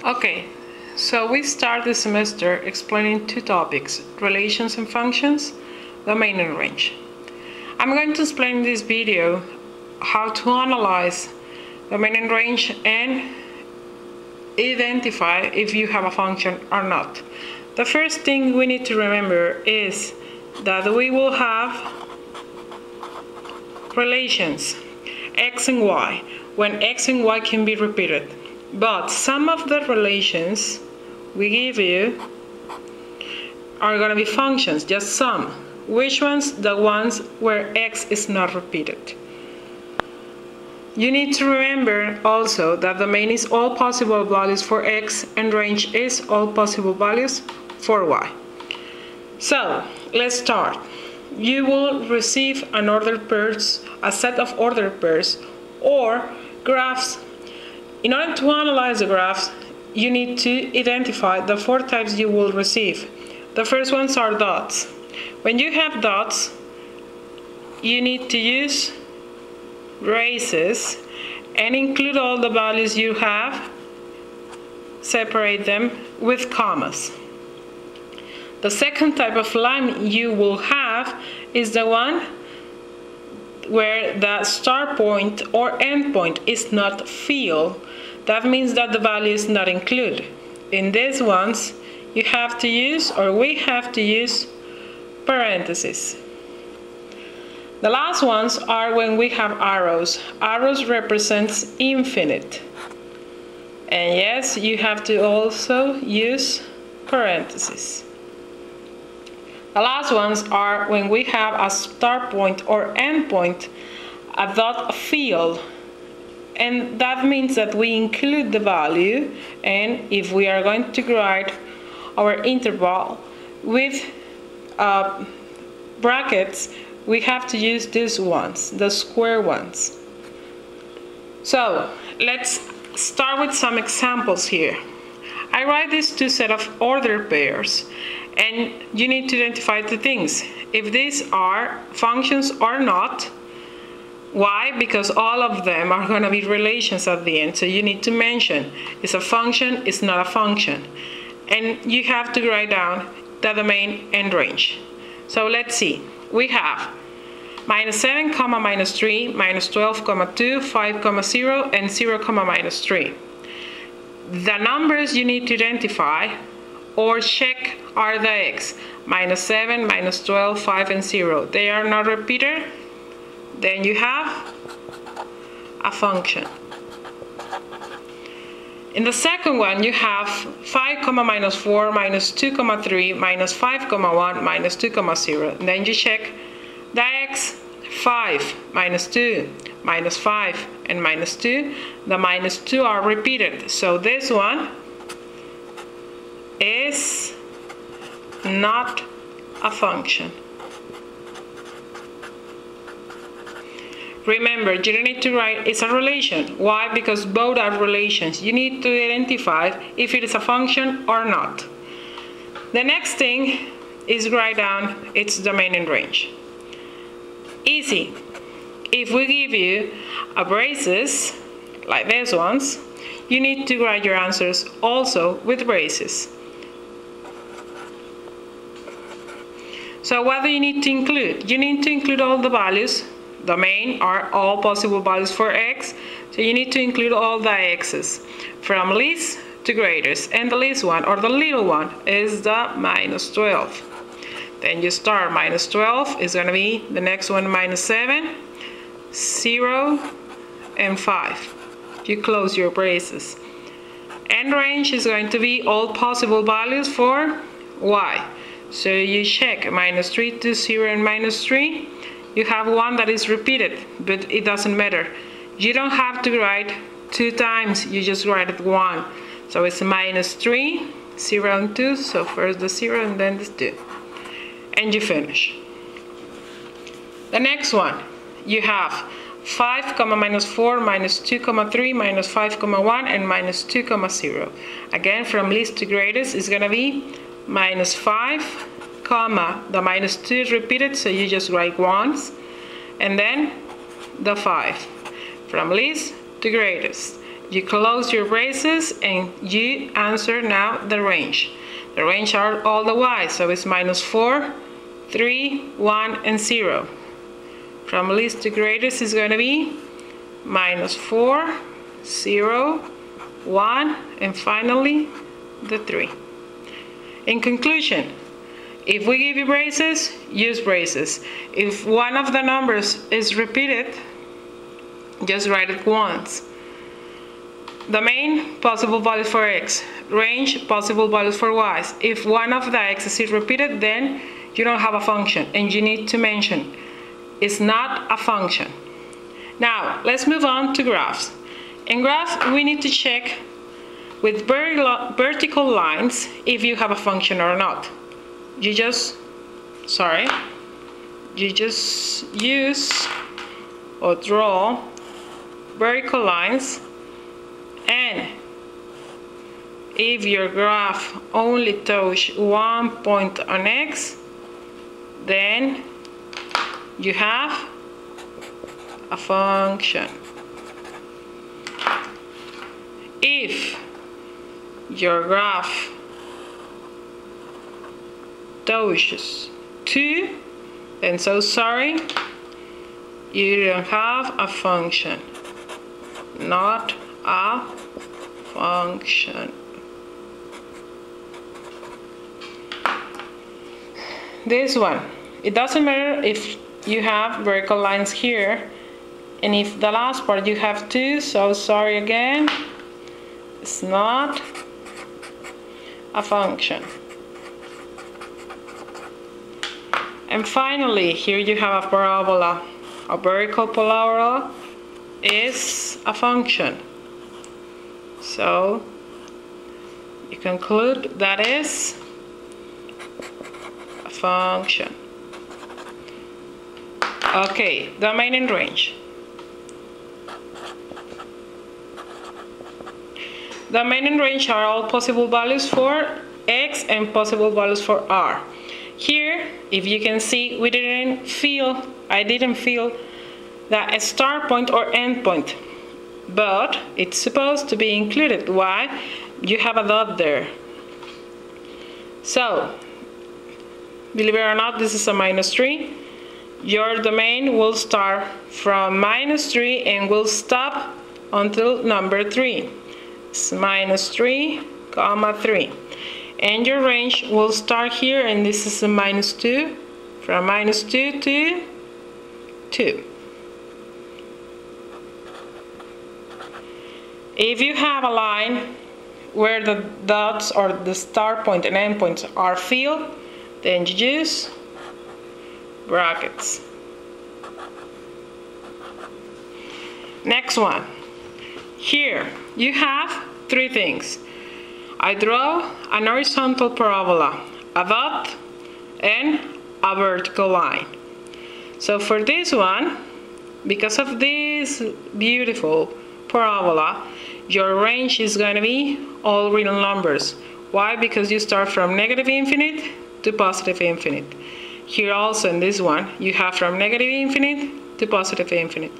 Okay, so we start the semester explaining two topics, relations and functions, domain and range. I'm going to explain in this video how to analyze domain and range and identify if you have a function or not. The first thing we need to remember is that we will have relations x and y when x and y can be repeated. But some of the relations we give you are going to be functions, just some. Which ones? The ones where x is not repeated. You need to remember also that domain is all possible values for x and range is all possible values for y. So let's start. You will receive an ordered pairs, a set of ordered pairs or graphs. In order to analyze the graphs, you need to identify the four types you will receive. The first ones are dots. When you have dots, you need to use braces and include all the values you have, separate them with commas. The second type of line you will have is the one where the start point or end point is not filled. That means that the value is not included. In these ones, you have to use, or we have to use, parentheses. The last ones are when we have arrows. Arrows represents infinite. And yes, you have to also use parentheses. The last ones are when we have a start point or end point, a dot field. And that means that we include the value, and if we are going to write our interval with brackets, we have to use these ones, the square ones. So let's start with some examples here. I write these two set of ordered pairs, and you need to identify two things, if these are functions or not. Why? Because all of them are going to be relations at the end, so you need to mention it's a function, it's not a function, and you have to write down the domain and range. So let's see, we have -7, -3, -12, 2, 5, 0, and 0, -3. The numbers you need to identify or check are the x, -7, -12, 5, and 0. They are not repeated, then you have a function. In the second one, you have 5, -4, -2, 3, -5, 1, -2, 0. Then you check the x, 5, -2, -5, and -2. The -2 are repeated, so this one is not a function. Remember, you don't need to write it's a relation. Why? Because both are relations. You need to identify if it is a function or not. The next thing is write down its domain and range. Easy. If we give you a braces, like these ones, you need to write your answers also with braces. So what do you need to include? You need to include all the values. Domain are all possible values for x, so you need to include all the x's from least to greatest, and the least one or the little one is the -12. Then you start -12 is going to be the next one -7, 0, and 5. You close your braces. And range is going to be all possible values for y. So you check -3 to 0 and -3. You have one that is repeated, but it doesn't matter. You don't have to write 2 times, you just write it 1. So it's -3, 0 and 2, so first the 0 and then the 2. And you finish. The next one, you have 5, -4, -2, 3, -5, 1, and -2, 0. Again, from least to greatest is going to be -5, the -2 is repeated, so you just write once, and then the 5. From least to greatest You close your braces and you answer now the range. The range are all the y's, so it's -4, 3, 1, and 0. From least to greatest is going to be -4, 0, 1, and finally the 3. In conclusion, if we give you braces, use braces. If one of the numbers is repeated, just write it once. The main, possible values for x. Range, possible values for y's. If one of the x's is repeated, then you don't have a function, and you need to mention it's not a function. Now, let's move on to graphs. In graphs, we need to check with vertical lines if you have a function or not. You just use or draw vertical lines, and if your graph only touches one point on x, then you have a function. If your graph touches 2, then so sorry, you don't have a function. Not a function. This one, it doesn't matter if you have vertical lines here, and if the last part you have 2, so sorry again, it's not a function. And finally, here you have a parabola. A vertical parabola is a function. So you conclude that is a function. Okay, domain and range. Domain and range are all possible values for x and possible values for r. Here, if you can see, I didn't feel that a start point or end point, but it's supposed to be included. Why? You have a dot there. So, believe it or not, this is a -3. Your domain will start from -3 and will stop until number 3. It's -3, 3. And your range will start here, and this is a -2, from -2 to 2. If you have a line where the dots or the start point and end points are filled, then you use brackets. Next one. Here you have 3 things. I draw an horizontal parabola, a dot, and a vertical line. So for this one, because of this beautiful parabola, your range is going to be all real numbers. Why? Because you start from -infinite to +infinite. Here also in this one, you have from -infinite to +infinite.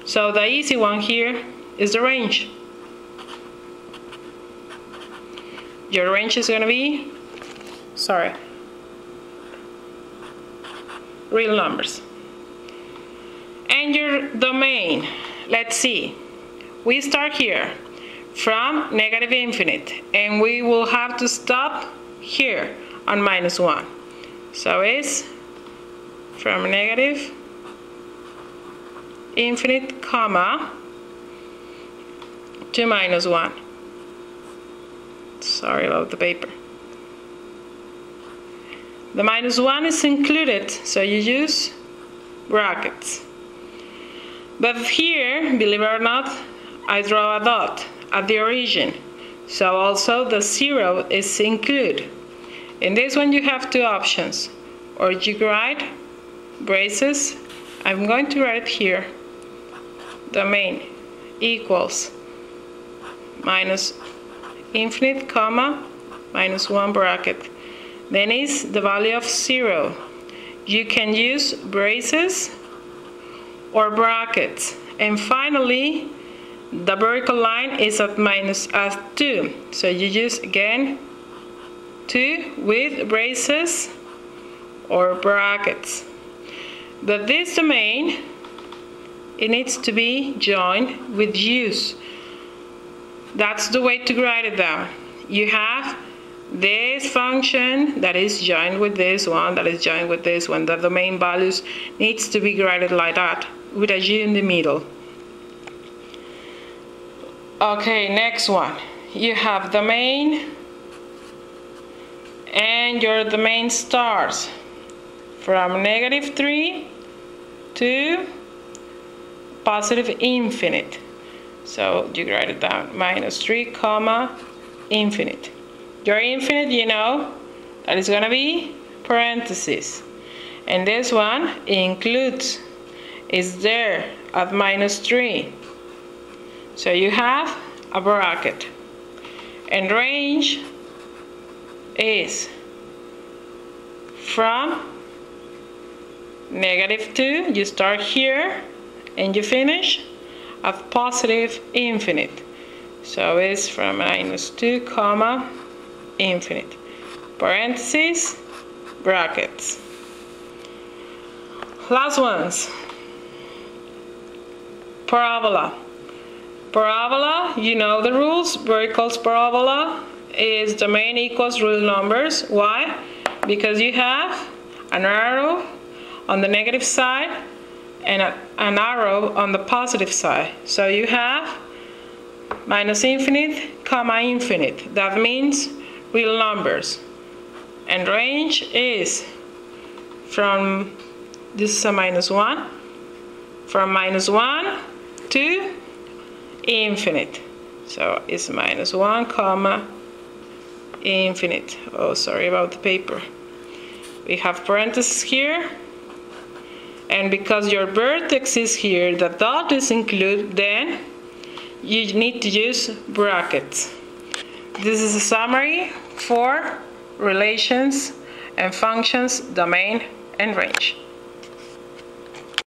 So the easy one here is the range. Your range is going to be, real numbers. And your domain, let's see. We start here from -infinite, and we will have to stop here on -1. So it's from -infinite, comma, to -1. Sorry about the paper. The -1 is included, so you use brackets. But here, believe it or not, I draw a dot at the origin, so also the 0 is included. In this one you have 2 options, or you write braces. I'm going to write here domain equals -infinite, comma, -1 bracket. Then is the value of 0. You can use braces or brackets. And finally, the vertical line is at -2. So you use again 2 with braces or brackets. But this domain, it needs to be joined with use. That's the way to write it down. You have this function that is joined with this one, that is joined with this one. The domain values needs to be written like that, with a u in the middle. Okay, next one. You have domain, and your domain starts from -3 to positive infinite. So you write it down, -3 comma infinite. Your infinite, you know, that is gonna be parentheses. And this one includes, is there at -3. So you have a bracket. And range is from -2, you start here, and you finish at positive infinite. So it's from -2 comma infinite. Parentheses, brackets. Last ones. Parabola. Parabola, you know the rules. Vertical parabola is domain equals real numbers. Why? Because you have an arrow on the negative side and an arrow on the positive side. So you have -infinite comma infinite. That means real numbers. And range is from, this is a -1, from -1 to infinite. So it's -1 comma infinite. Oh, sorry about the paper. We have parentheses here, and because your vertex is here, the dot is included, then you need to use brackets. This is a summary for relations and functions, domain and range.